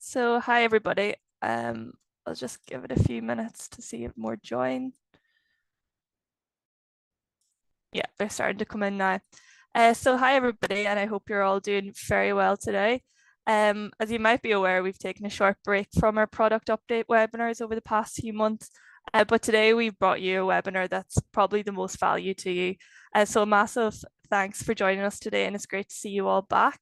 So hi everybody. I'll just give it a few minutes to see if more join. Yeah, they're starting to come in now. So hi everybody, and I hope you're all doing very well today. As you might be aware, we've taken a short break from our product update webinars over the past few months, but today we've brought you a webinar that's probably the most value to you. So a massive thanks for joining us today, and it's great to see you all back.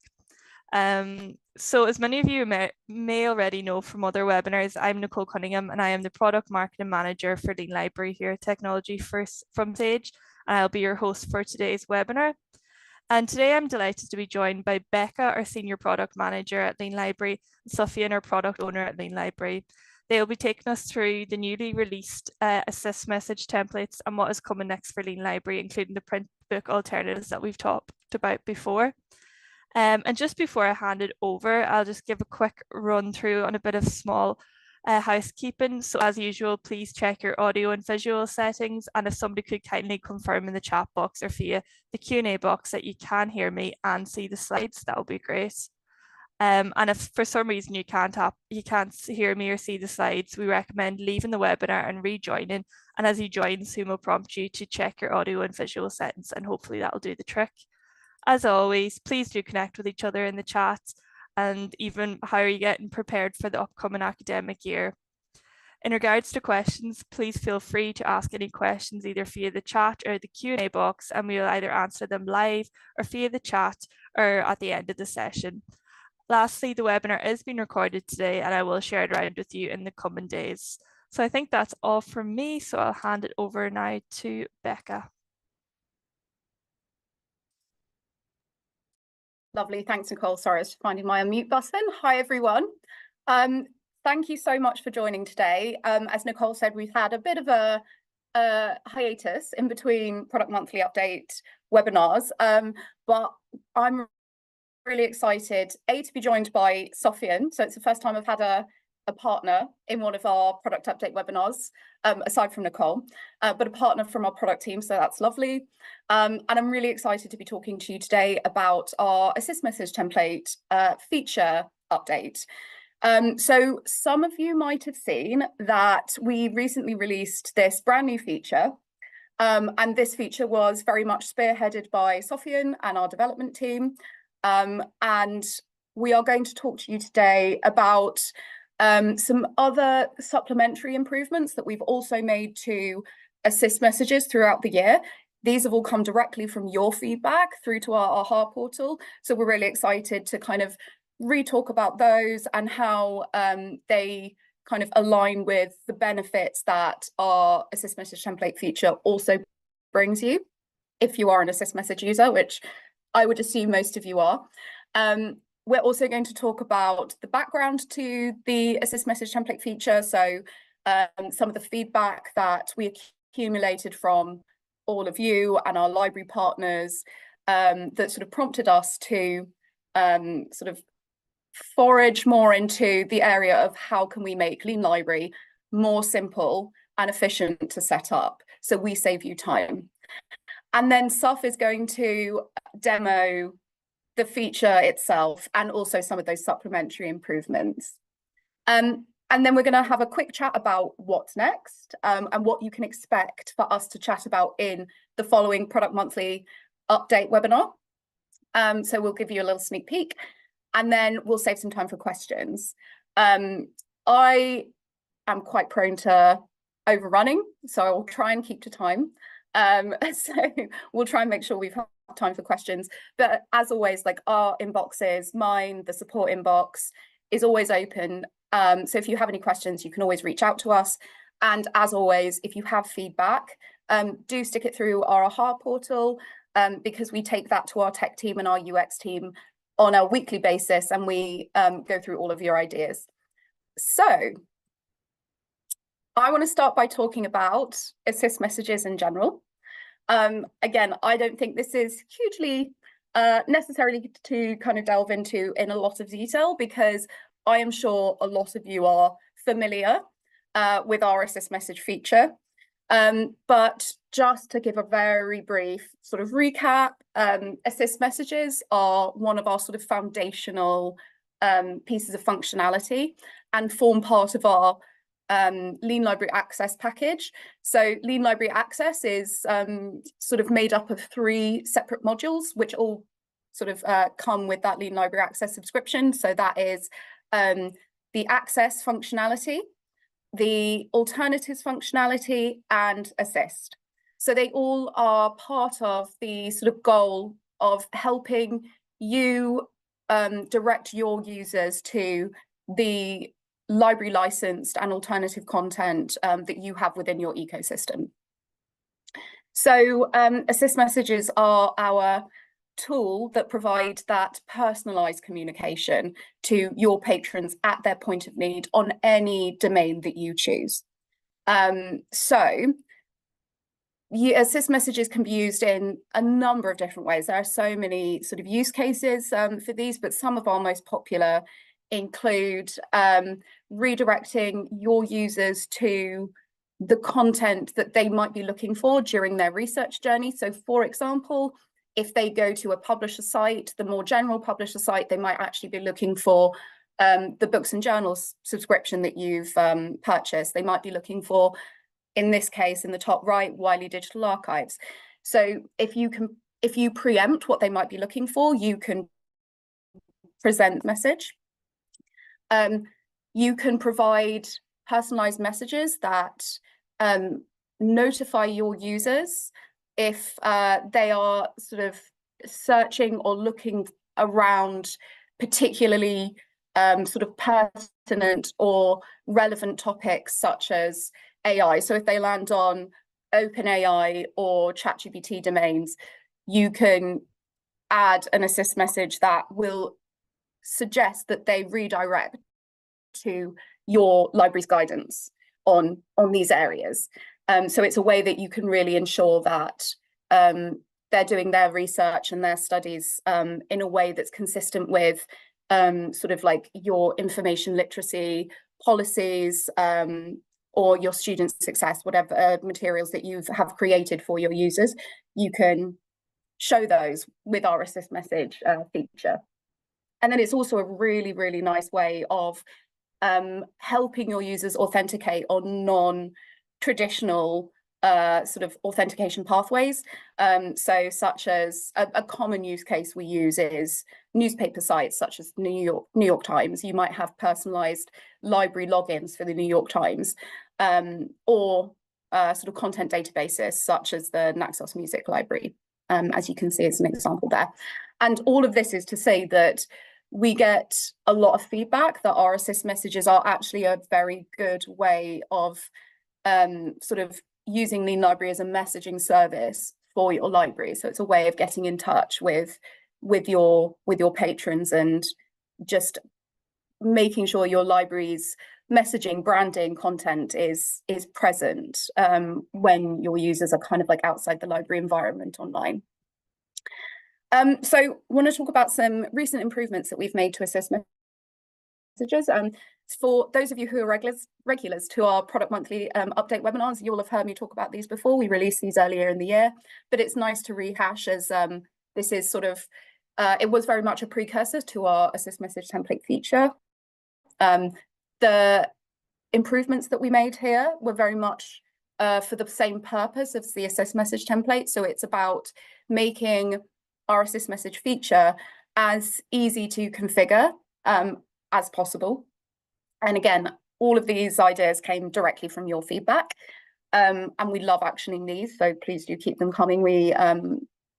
So as many of you may already know from other webinars, I'm Nicole Cunningham and I am the Product Marketing Manager for Lean Library here at Technology from Sage, and I'll be your host for today's webinar. And today I'm delighted to be joined by Becca, our Senior Product Manager at Lean Library, and Sufyan, our Product Owner at Lean Library. They'll be taking us through the newly released assist message templates and what is coming next for Lean Library, including the print book alternatives that we've talked about before. And just before I hand it over, I'll just give a quick run through on a bit of small housekeeping. So as usual, please check your audio and visual settings. And if somebody could kindly confirm in the chat box or via the Q&A box that you can hear me and see the slides, that would be great. And if for some reason you can't hear me or see the slides, we recommend leaving the webinar and rejoining. And as you join, Zoom will prompt you to check your audio and visual settings, and hopefully that'll do the trick. As always, please do connect with each other in the chat, and even how are you getting prepared for the upcoming academic year. In regards to questions, please feel free to ask any questions either via the chat or the Q&A box, and we will either answer them live or via the chat or at the end of the session. Lastly, the webinar is being recorded today and I will share it around with you in the coming days. So I think that's all from me, so I'll hand it over now to Becca. Lovely, thanks Nicole. Sorry, I was finding my unmute button. Hi everyone. Thank you so much for joining today. As Nicole said, we've had a bit of a hiatus in between Product Monthly Update webinars, but I'm really excited, to be joined by Sufyan. So it's the first time I've had a partner in one of our product update webinars, aside from Nicole, but a partner from our product team, so that's lovely. And I'm really excited to be talking to you today about our assist message template feature update. So some of you might have seen that we recently released this brand new feature, and this feature was very much spearheaded by Sufyan and our development team. And we are going to talk to you today about some other supplementary improvements that we've also made to assist messages throughout the year. These have all come directly from your feedback through to our AHA portal. So we're really excited to kind of re-talk about those and how they kind of align with the benefits that our assist message template feature also brings you, if you are an assist message user, which I would assume most of you are. We're also going to talk about the background to the assist message template feature. So some of the feedback that we accumulated from all of you and our library partners that sort of prompted us to sort of forage more into the area of how can we make Lean Library more simple and efficient to set up so we save you time. And then Suf is going to demo the feature itself and also some of those supplementary improvements. And then we're going to have a quick chat about what's next and what you can expect for us to chat about in the following Product Monthly Update webinar. So we'll give you a little sneak peek and then we'll save some time for questions. I am quite prone to overrunning, so I'll try and keep to time. So we'll try and make sure we've time for questions, but as always, like our inboxes, mine, the support inbox is always open, so if you have any questions you can always reach out to us, and as always, if you have feedback, do stick it through our AHA portal, because we take that to our tech team and our UX team on a weekly basis, and we go through all of your ideas. So I want to start by talking about assist messages in general. Again, I don't think this is hugely necessarily to kind of delve into in a lot of detail, because I am sure a lot of you are familiar with our assist message feature. But just to give a very brief sort of recap, assist messages are one of our sort of foundational pieces of functionality and form part of our Lean Library Access package. So Lean Library Access is sort of made up of 3 separate modules, which all sort of come with that Lean Library Access subscription. So that is the access functionality, the alternatives functionality, and assist. So they all are part of the sort of goal of helping you direct your users to the library licensed and alternative content that you have within your ecosystem. So assist messages are our tool that provides that personalized communication to your patrons at their point of need on any domain that you choose. Assist messages can be used in a number of different ways. There are so many sort of use cases for these, but some of our most popular include redirecting your users to the content that they might be looking for during their research journey. So for example, if they go to a publisher site, the more general publisher site, they might actually be looking for the books and journals subscription that you've purchased. They might be looking for, in this case, in the top right, Wiley Digital Archives. So if you preempt what they might be looking for, you can present message. You can provide personalized messages that notify your users if they are sort of searching or looking around particularly sort of pertinent or relevant topics such as AI. So if they land on OpenAI or ChatGPT domains, you can add an assist message that will suggest that they redirect to your library's guidance on these areas. So it's a way that you can really ensure that they're doing their research and their studies in a way that's consistent with sort of like your information literacy policies or your student success, whatever materials that you have created for your users. You can show those with our assist message feature. And then it's also a really, really nice way of helping your users authenticate on non-traditional sort of authentication pathways. So such as a common use case we use is newspaper sites such as New York Times. You might have personalized library logins for the New York Times, or sort of content databases such as the Naxos Music Library, as you can see as an example there. And all of this is to say that we get a lot of feedback that our assist messages are actually a very good way of sort of using Lean Library as a messaging service for your library. So it's a way of getting in touch with your patrons and just making sure your library's messaging, branding, content is present when your users are kind of like outside the library environment online. So I want to talk about some recent improvements that we've made to assist messages. For those of you who are regulars to our Product Monthly update webinars, you'll have heard me talk about these before. We released these earlier in the year, but it's nice to rehash as this is sort of, it was very much a precursor to our assist message template feature. The improvements that we made here were very much for the same purpose as the assist message template. So it's about making our assist message feature as easy to configure as possible. And again, all of these ideas came directly from your feedback, and we love actioning these, so please do keep them coming. We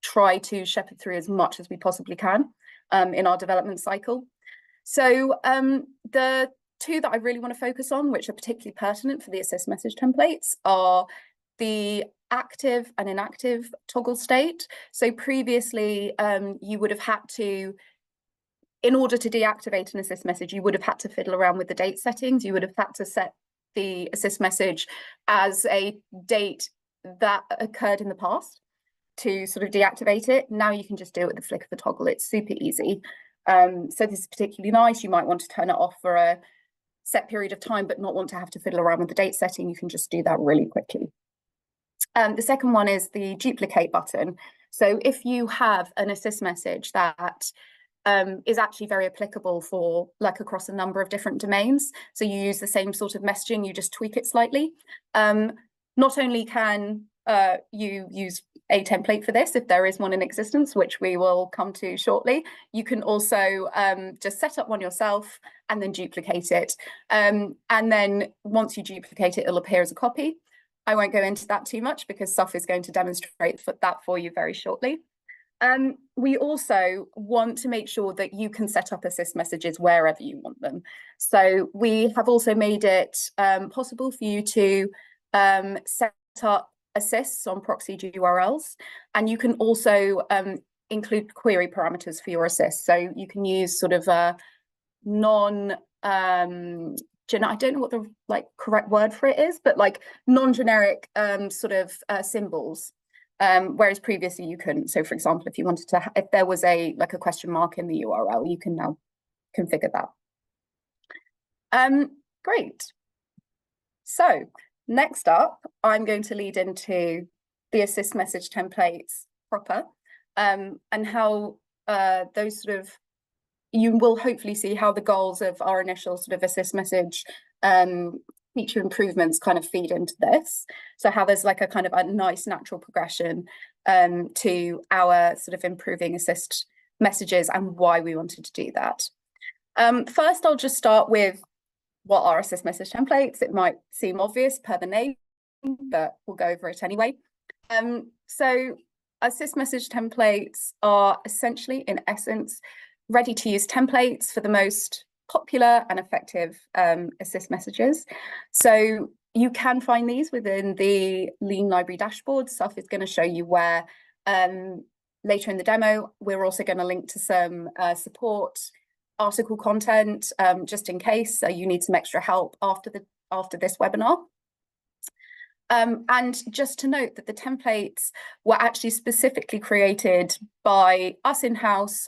try to shepherd through as much as we possibly can in our development cycle. So the two that I really want to focus on, which are particularly pertinent for the assist message templates, are the active and inactive toggle state. So previously, you would have had to, in order to deactivate an assist message, you would have had to fiddle around with the date settings. You would have had to set the assist message as a date that occurred in the past to sort of deactivate it. Now you can just do it with the flick of the toggle. It's super easy. So this is particularly nice. You might want to turn it off for a set period of time, but not want to have to fiddle around with the date setting. You can just do that really quickly. The second one is the duplicate button. So if you have an assist message that is actually very applicable for like across a number of different domains. So you use the same sort of messaging, you just tweak it slightly. Not only can you use a template for this, if there is one in existence, which we will come to shortly, you can also just set up one yourself and then duplicate it. And then once you duplicate it, it'll appear as a copy. I won't go into that too much because Soph is going to demonstrate that for you very shortly. We also want to make sure that you can set up assist messages wherever you want them. So we have also made it possible for you to set up assists on proxy URLs, and you can also include query parameters for your assists. So you can use sort of I don't know what the correct word for it is, but like non-generic sort of symbols. Whereas previously you couldn't. So for example, if you wanted to, if there was a question mark in the URL, you can now configure that. Great. So next up, I'm going to lead into the assist message templates proper, and how those sort of, you will hopefully see how the goals of our initial sort of assist message feature improvements kind of feed into this. So how there's like a kind of a nice natural progression to our sort of improving assist messages and why we wanted to do that. First, I'll just start with what are assist message templates. It might seem obvious per the name, but we'll go over it anyway. So assist message templates are essentially, in essence, ready to use templates for the most popular and effective assist messages. So you can find these within the Lean Library dashboard. Soph is going to show you where later in the demo. We're also going to link to some support article content just in case you need some extra help after this webinar. And just to note that the templates were actually specifically created by us in-house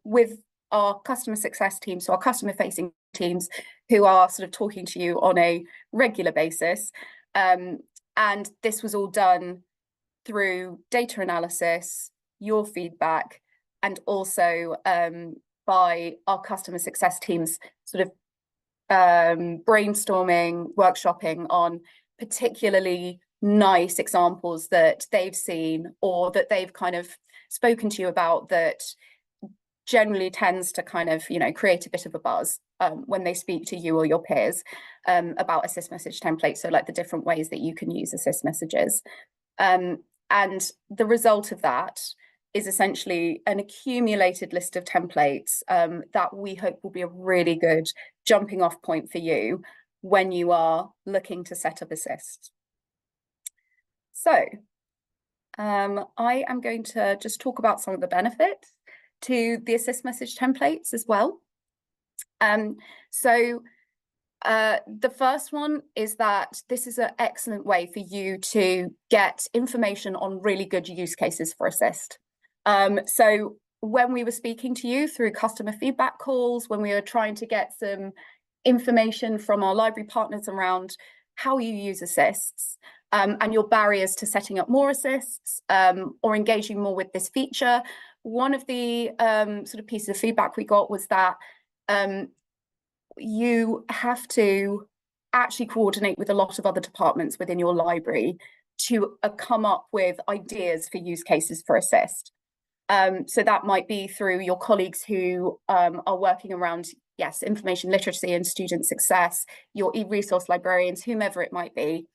with our customer success team, so our customer facing teams who are sort of talking to you on a regular basis. And this was all done through data analysis, your feedback, and also by our customer success teams sort of brainstorming, workshopping on particularly nice examples that they've seen or that they've kind of spoken to you about that generally tends to kind of, create a bit of a buzz when they speak to you or your peers about assist message templates. So like the different ways that you can use assist messages. And the result of that is essentially an accumulated list of templates that we hope will be a really good jumping off point for you when you are looking to set up assist. So I am going to just talk about some of the benefits to the assist message templates as well. So the first one is that this is an excellent way for you to get information on really good use cases for assist. So when we were speaking to you through customer feedback calls, when we were trying to get some information from our library partners around how you use assists and your barriers to setting up more assists or engaging more with this feature, one of the sort of pieces of feedback we got was that you have to actually coordinate with a lot of other departments within your library to come up with ideas for use cases for assist. So that might be through your colleagues who are working around, yes, information literacy and student success, your e-resource librarians, whomever it might be.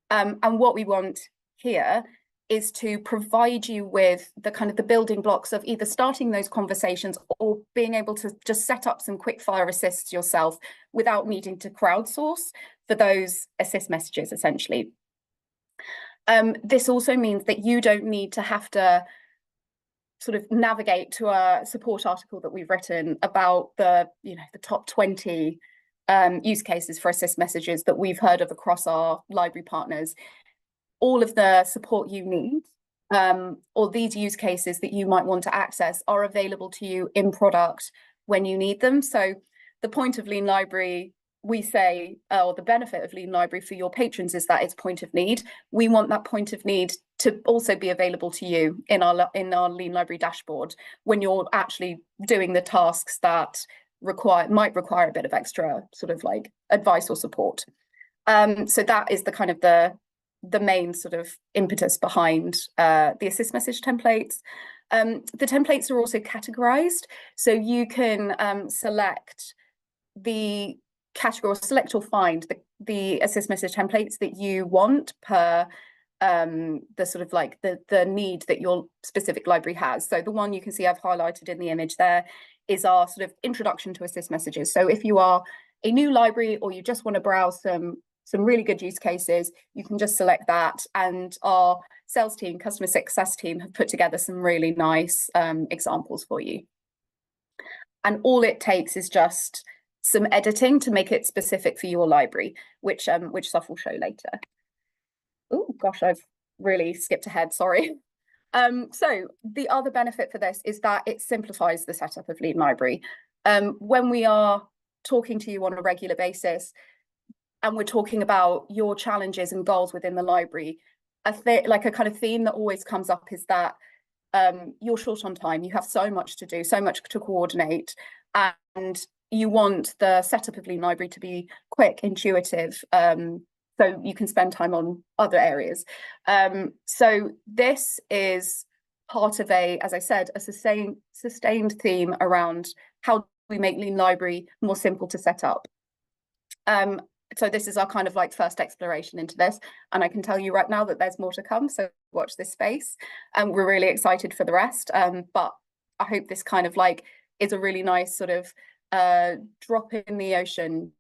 And what we want here is to provide you with the kind of the building blocks of either starting those conversations or being able to just set up some quick fire assists yourself without needing to crowdsource for those assist messages, essentially. This also means that you don't need to have to sort of navigate to a support article that we've written about the top 20 use cases for assist messages that we've heard of across our library partners. All of the support you need or these use cases that you might want to access are available to you in product when you need them. So the point of Lean Library we say, or the benefit of Lean Library for your patrons is that it's point of need. We want that point of need to also be available to you in our Lean Library dashboard when you're actually doing the tasks that might require a bit of extra sort of like advice or support. So that is the kind of the main sort of impetus behind the assist message templates. The templates are also categorized, so you can select the category or select or find the assist message templates that you want per the sort of like the need that your specific library has. So the one you can see I've highlighted in the image there is our sort of introduction to assist messages. So if you are a new library or you just want to browse some really good use cases, you can just select that, and our sales team, customer success team, have put together some really nice examples for you. And all it takes is just some editing to make it specific for your library, which Soph will show later. Oh gosh, I've really skipped ahead, sorry. So the other benefit for this is that it simplifies the setup of Lean Library. When we are talking to you on a regular basis and we're talking about your challenges and goals within the library, like a kind of theme that always comes up is that you're short on time, you have so much to do, so much to coordinate, and you want the setup of Lean Library to be quick, intuitive, so you can spend time on other areas. So this is part of as I said, a sustained theme around how we make Lean Library more simple to set up. So this is our kind of like first exploration into this, and I can tell you right now that there's more to come, so watch this space. We're really excited for the rest, but I hope this kind of like is a really nice sort of drop in the ocean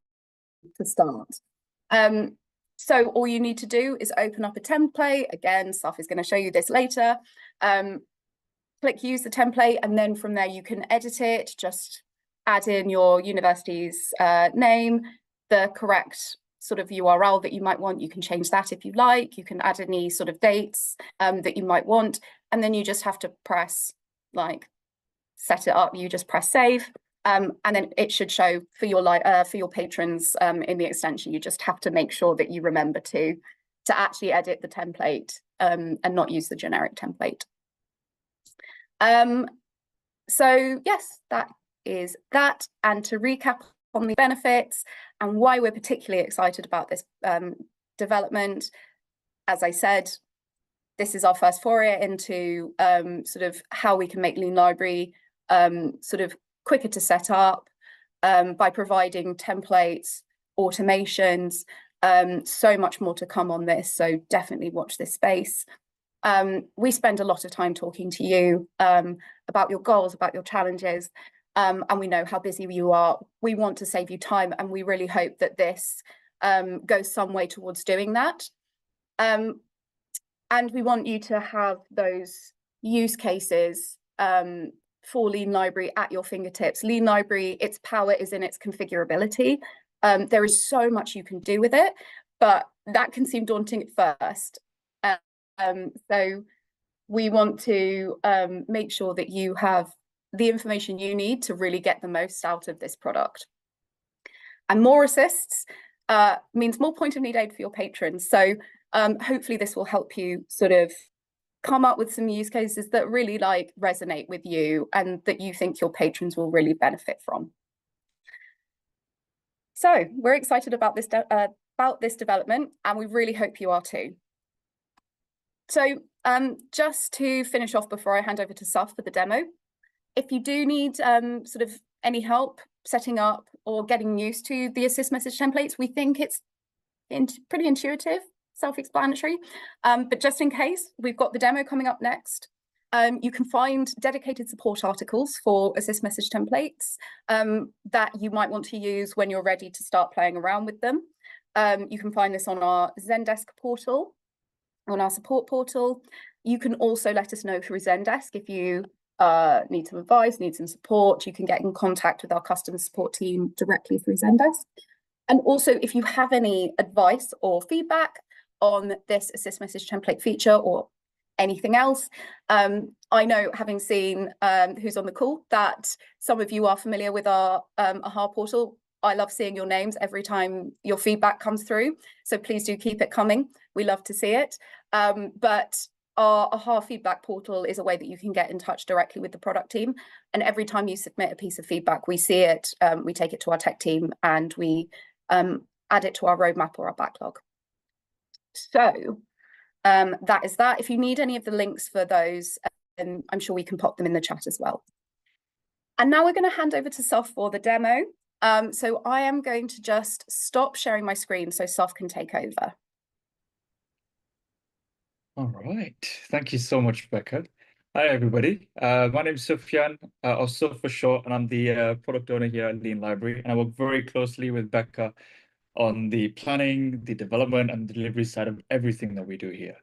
to start. So all you need to do is open up a template. Again, Soph is going to show you this later. Click use the template, and then from there you can edit it. Just add in your university's name, the correct sort of URL that you might want. You can change that if you like. You can add any sort of dates that you might want, and then you just have to press like set it up. You just press save. And then it should show for your patrons in the extension. You just have to make sure that you remember to actually edit the template and not use the generic template. So yes, that is that. And to recap on the benefits and why we're particularly excited about this development, as I said, this is our first foray into sort of how we can make Lean Library sort of quicker to set up by providing templates, automations, so much more to come on this, so definitely watch this space. We spend a lot of time talking to you about your goals, about your challenges, and we know how busy you are. We want to save you time, and we really hope that this goes some way towards doing that. And we want you to have those use cases for Lean Library at your fingertips. Lean Library, its power is in its configurability. There is so much you can do with it, but that can seem daunting at first. So we want to make sure that you have the information you need to really get the most out of this product. And more assists means more point of need aid for your patrons. So hopefully this will help you sort of come up with some use cases that really like resonate with you and that you think your patrons will really benefit from. So we're excited about this development, and we really hope you are too. So just to finish off before I hand over to Soph for the demo, if you do need sort of any help setting up or getting used to the assist message templates, we think it's pretty intuitive, self-explanatory, but just in case, we've got the demo coming up next. You can find dedicated support articles for assist message templates that you might want to use when you're ready to start playing around with them. You can find this on our Zendesk portal, on our support portal. You can also let us know through Zendesk if you need some advice, need some support. You can get in contact with our customer support team directly through Zendesk. And also, if you have any advice or feedback on this assist message template feature or anything else, I know, having seen who's on the call, that some of you are familiar with our AHA portal. I love seeing your names every time your feedback comes through. So please do keep it coming. We love to see it. But our AHA feedback portal is a way that you can get in touch directly with the product team. And every time you submit a piece of feedback, we see it, we take it to our tech team, and we add it to our roadmap or our backlog. So that is that. If you need any of the links for those, I'm sure we can pop them in the chat as well. And now we're going to hand over to Soph for the demo. So I am going to just stop sharing my screen so Soph can take over. All right. Thank you so much, Becca. Hi, everybody. My name is Sufyan, or Soph for short, and I'm the product owner here at Lean Library. And I work very closely with Becca on the planning, the development, and the delivery side of everything that we do here.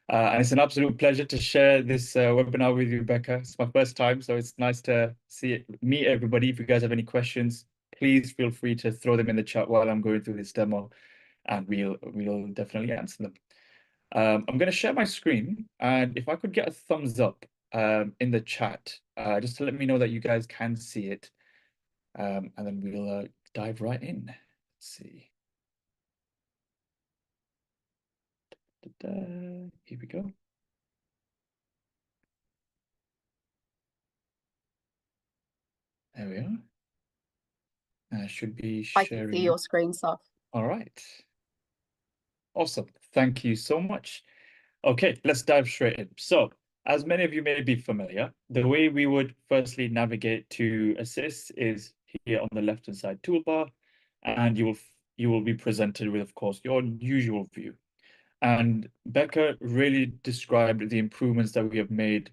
And it's an absolute pleasure to share this webinar with you, Becca. It's my first time, so it's nice to meet everybody. If you guys have any questions, please feel free to throw them in the chat while I'm going through this demo, and we'll definitely answer them. I'm going to share my screen, and if I could get a thumbs up in the chat, just to let me know that you guys can see it, and then we'll dive right in. Let's see. Here we go. There we are. I should be sharing. I can see your screen, Soph. All right. Awesome. Thank you so much. Okay, let's dive straight in. So, as many of you may be familiar, the way we would firstly navigate to Assist is here on the left-hand side toolbar, and you will be presented with, of course, your usual view. And Becca really described the improvements that we have made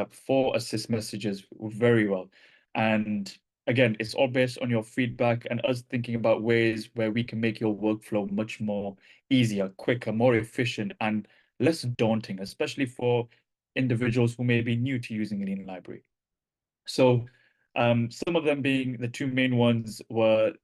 for Assist messages very well. And again, it's all based on your feedback and us thinking about ways where we can make your workflow much more easier, quicker, more efficient, and less daunting, especially for individuals who may be new to using Lean Library. So some of them being the two main ones were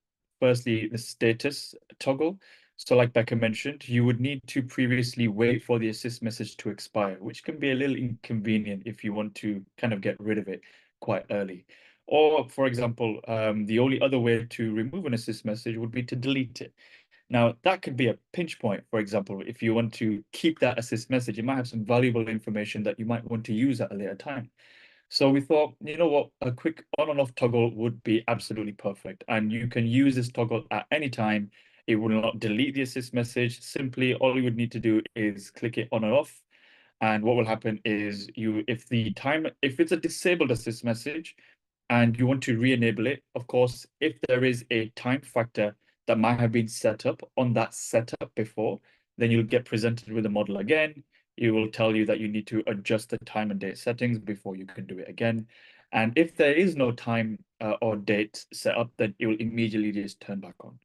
firstly the status toggle. So like Becca mentioned, you would need to previously wait for the assist message to expire, which can be a little inconvenient if you want to kind of get rid of it quite early. Or for example, the only other way to remove an assist message would be to delete it. Now, that could be a pinch point, for example, if you want to keep that assist message, you might have some valuable information that you might want to use at a later time. So we thought, you know what, a quick on and off toggle would be absolutely perfect. And you can use this toggle at any time. It will not delete the assist message. Simply, all you would need to do is click it on and off. And what will happen is if it's a disabled assist message and you want to re-enable it, of course, if there is a time factor that might have been set up on that setup before, then you'll get presented with the model again. It will tell you that you need to adjust the time and date settings before you can do it again. And if there is no time or date set up, then it will immediately just turn back on.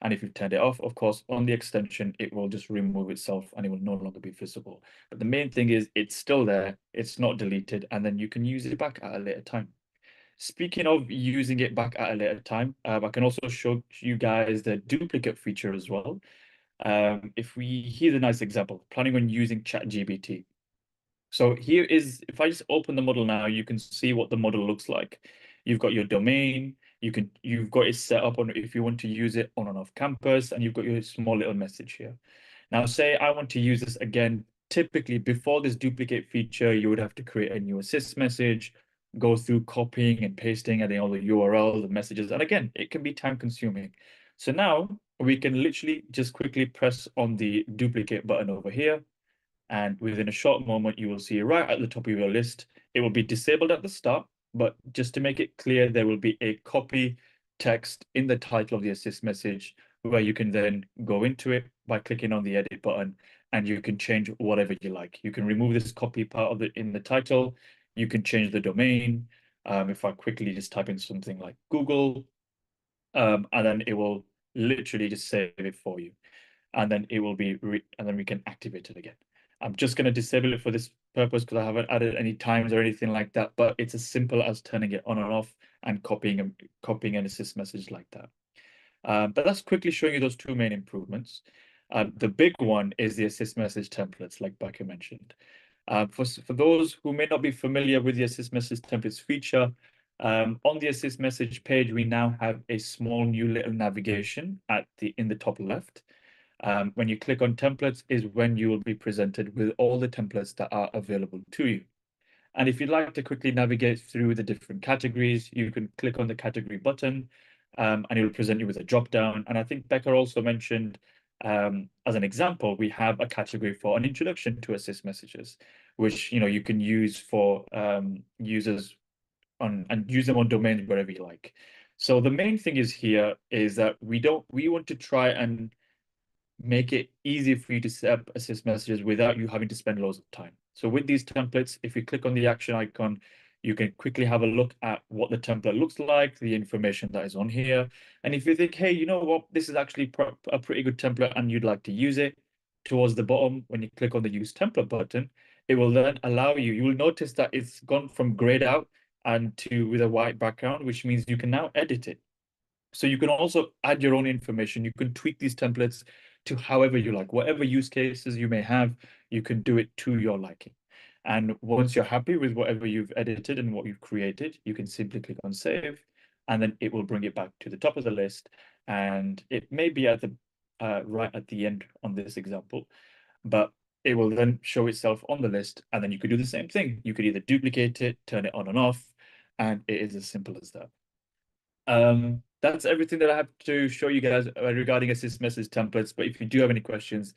And if you've turned it off, of course, on the extension, it will just remove itself and it will no longer be visible. But the main thing is it's still there, it's not deleted, and then you can use it back at a later time. Speaking of using it back at a later time, I can also show you guys the duplicate feature as well. Here's a nice example, planning on using ChatGPT. So here is, if I just open the model now, you can see what the model looks like. You've got your domain, you've got it set up on if you want to use it on and off campus, and you've got your small little message here. Now, say I want to use this again. Typically, before this duplicate feature, you would have to create a new assist message, go through copying and pasting, adding all the URL, the messages, and again, it can be time consuming. So now we can literally just quickly press on the duplicate button over here. And within a short moment, you will see right at the top of your list, it will be disabled at the start, but just to make it clear, there will be a copy text in the title of the assist message where you can then go into it by clicking on the edit button and you can change whatever you like. You can remove this copy part of it in the title. You can change the domain. If I quickly just type in something like Google, and then it will literally just save it for you. And then it will be, and then we can activate it again. I'm just going to disable it for this purpose because I haven't added any times or anything like that, but it's as simple as turning it on and off and copying an assist message like that. But that's quickly showing you those two main improvements. The big one is the assist message templates, like Becca mentioned. For those who may not be familiar with the assist message templates feature, On the assist message page, we now have a small new little navigation in the top left. When you click on templates is when you will be presented with all the templates that are available to you. And if you'd like to quickly navigate through the different categories, you can click on the category button, and it will present you with a drop down. And I think Becca also mentioned, as an example, we have a category for an introduction to assist messages, which you can use for users and use them on domains wherever you like. So the main thing is that we want to try and make it easy for you to set up assist messages without you having to spend loads of time. So with these templates, if you click on the action icon, you can quickly have a look at what the template looks like, the information that is on here. And if you think, hey, you know what, this is actually a pretty good template and you'd like to use it, towards the bottom, when you click on the use template button, it will then allow you will notice that it's gone from grayed out and with a white background, which means you can now edit it. So you can also add your own information. You can tweak these templates to however you like, whatever use cases you may have, you can do it to your liking. And once you're happy with whatever you've edited and what you've created, you can simply click on save, and then it will bring it back to the top of the list. And it may be at the right at the end on this example, but it will then show itself on the list, and then you could do the same thing. You could either duplicate it, turn it on and off, and it is as simple as that. That's everything that I have to show you guys regarding assist message templates. But if you do have any questions,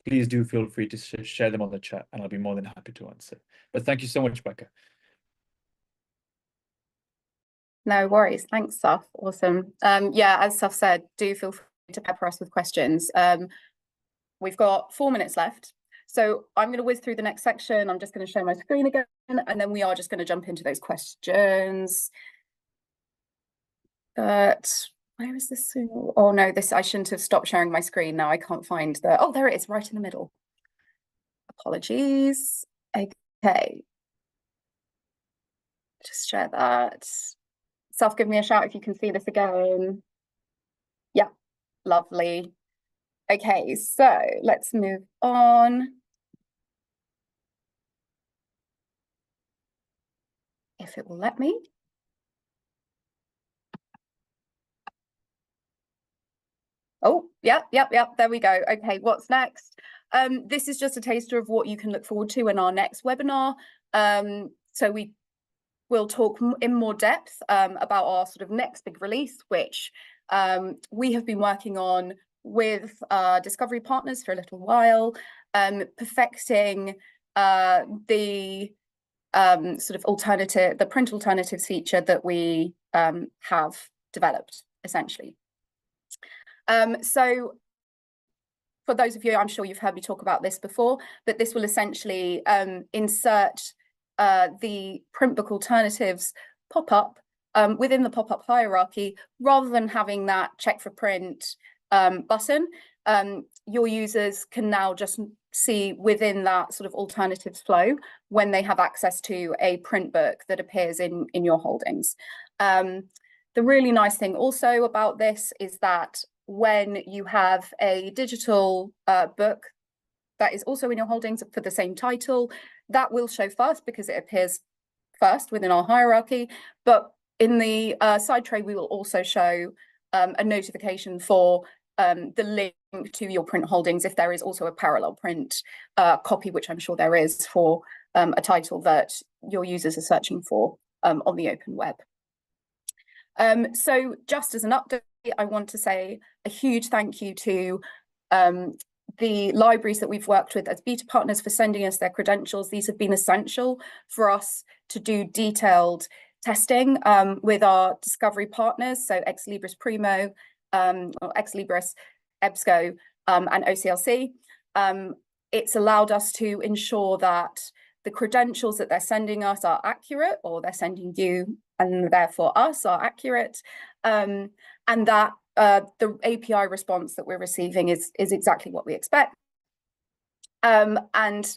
please do feel free to share them on the chat, and I'll be more than happy to answer. But thank you so much, Becca. No worries. Thanks, Saf. Awesome. Yeah, as Saf said, do feel free to pepper us with questions. We've got 4 minutes left. So I'm going to whiz through the next section. I'm just going to share my screen again, and then we are just going to jump into those questions. But where is this? Oh no, I shouldn't have stopped sharing my screen now. I can't find oh, there it is, right in the middle. Apologies. Okay. Just share that. Saf, give me a shout if you can see this again. Yeah, lovely. Okay, so let's move on. If it will let me. Oh, yep, there we go. Okay, what's next? This is just a taster of what you can look forward to in our next webinar. So we will talk in more depth about our sort of next big release, which we have been working on with Discovery partners for a little while, perfecting the sort of the print alternatives feature that we have developed, essentially. So for those of you, I'm sure you've heard me talk about this before, but this will essentially insert the print book alternatives pop-up within the pop-up hierarchy, rather than having that check for print button. Your users can now just see within that sort of alternatives flow when they have access to a print book that appears in your holdings. The really nice thing also about this is that when you have a digital book that is also in your holdings for the same title, that will show first because it appears first within our hierarchy. But in the side tray, we will also show a notification for the link to your print holdings if there is also a parallel print copy, which I'm sure there is for a title that your users are searching for on the open web. So just as an update, I want to say a huge thank you to the libraries that we've worked with as beta partners for sending us their credentials. These have been essential for us to do detailed testing with our Discovery partners, so Ex Libris Primo, or Ex Libris, EBSCO, and OCLC. It's allowed us to ensure that the credentials that they're sending us are accurate, or they're sending you and therefore us are accurate, and that the API response that we're receiving is exactly what we expect. And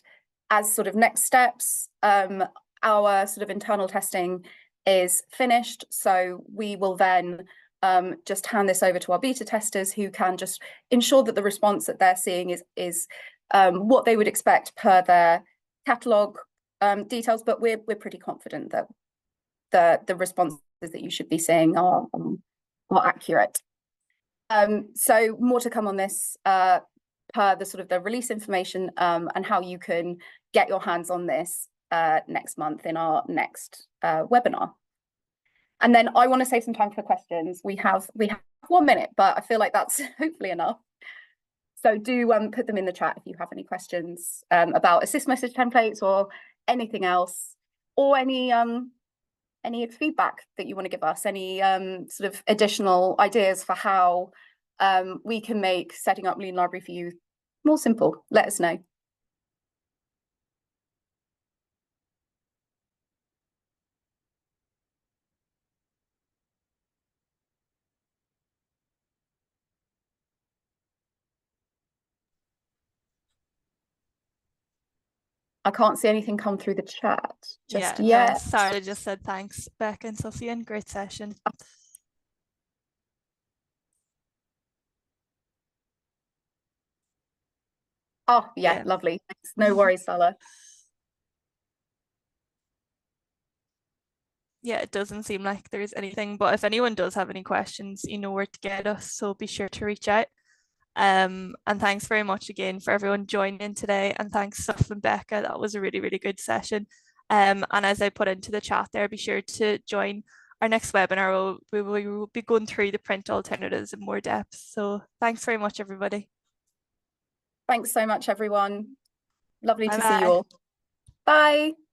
as sort of next steps, our sort of internal testing is finished, so we will then just hand this over to our beta testers, who can just ensure that the response that they're seeing is what they would expect per their catalog details. But we're pretty confident that the responses that you should be seeing are accurate. So more to come on this per the sort of the release information and how you can get your hands on this next month in our next webinar. And then I want to save some time for questions. We have 1 minute, but I feel like that's hopefully enough. So do put them in the chat if you have any questions about assist message templates or anything else, or any feedback that you want to give us, any sort of additional ideas for how we can make setting up Lean Library for you more simple. Let us know. I can't see anything come through the chat just yet. No, Sarah just said thanks, Becca and Sufian. Great session. Oh, yeah, lovely. Thanks. No worries, Salah. Yeah, it doesn't seem like there's anything, but if anyone does have any questions, you know where to get us, so be sure to reach out. And thanks very much again for everyone joining today, and thanks Suf and Becca. That was a really, really good session. And as I put into the chat there, be sure to join our next webinar. We will be going through the print alternatives in more depth. So thanks very much, everybody. Thanks so much, everyone. Lovely to Bye-bye. see you all. Bye.